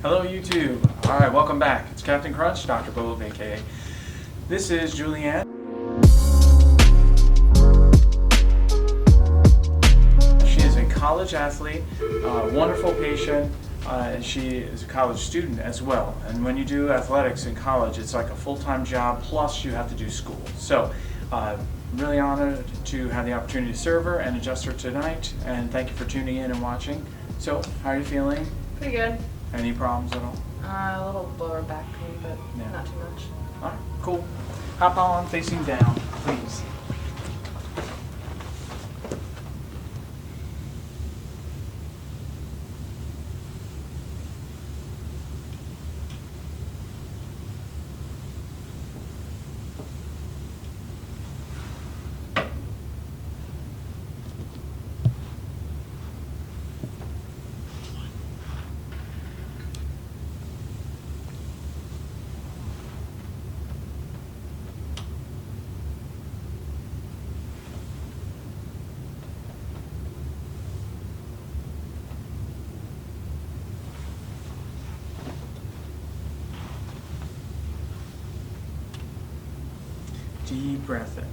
Hello YouTube. Alright, welcome back. It's Captain Crunch, Dr. Bove, aka. This is Julianne. She is a college athlete, wonderful patient, and she is a college student as well. And when you do athletics in college, it's like a full-time job, plus you have to do school. So, I'm really honored to have the opportunity to serve her and adjust her tonight, and thank you for tuning in and watching. So, how are you feeling? Pretty good. Any problems at all? A little lower back pain, but Yeah. not too much. Alright, cool. Hop on, facing down, please. Deep breath in.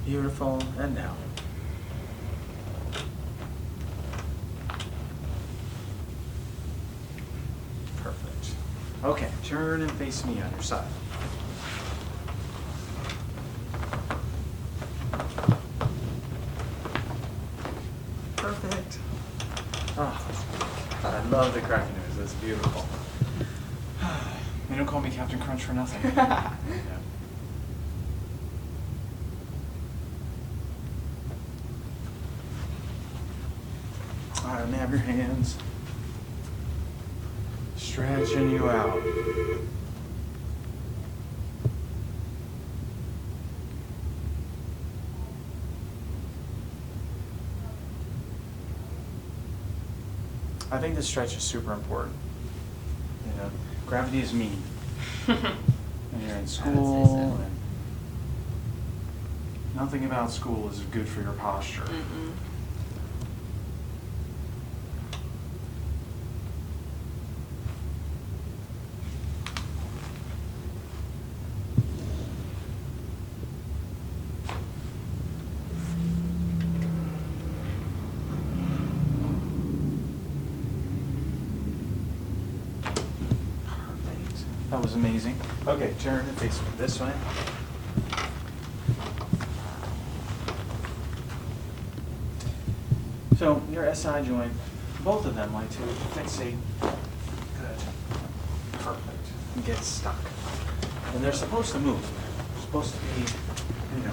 Beautiful, and down. Perfect. Okay, turn and face me on your side. Perfect. Oh, I love the cracking noise. That's beautiful. They don't call me Captain Crunch for nothing. Yeah. Alright, nab your hands. Stretching you out. I think this stretch is super important. You know, gravity is mean. When you're in school, and nothing about school is good for your posture. Mm-mm. That was amazing. Okay, turn and face me this way. So, your SI joint, both of them like to fixate. Good. Perfect. And get stuck. And they're supposed to move. They're supposed to be,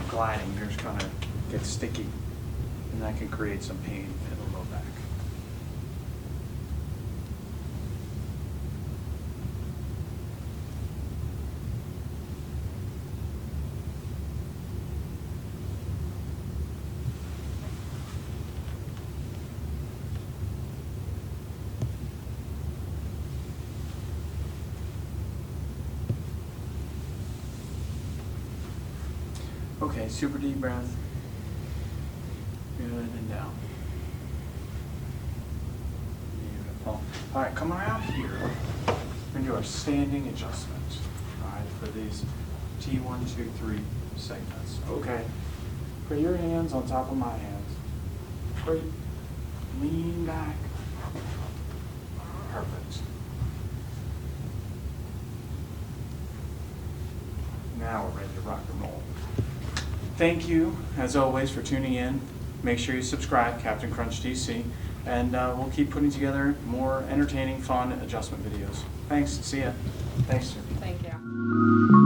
gliding. Yours kind of gets sticky. And that can create some pain in the low back. Okay, super deep breath. Good, and down. Beautiful. All right, come around here. We're going to do our standing adjustment. All right, for these T1, 2, 3 segments. Okay. Put your hands on top of my hands. Great. Lean back. Perfect. Now we're ready to rock and roll. Thank you, as always, for tuning in. Make sure you subscribe, Captain Crunch DC, and we'll keep putting together more entertaining, fun adjustment videos. Thanks. See ya. Thanks, Jim. Thank you.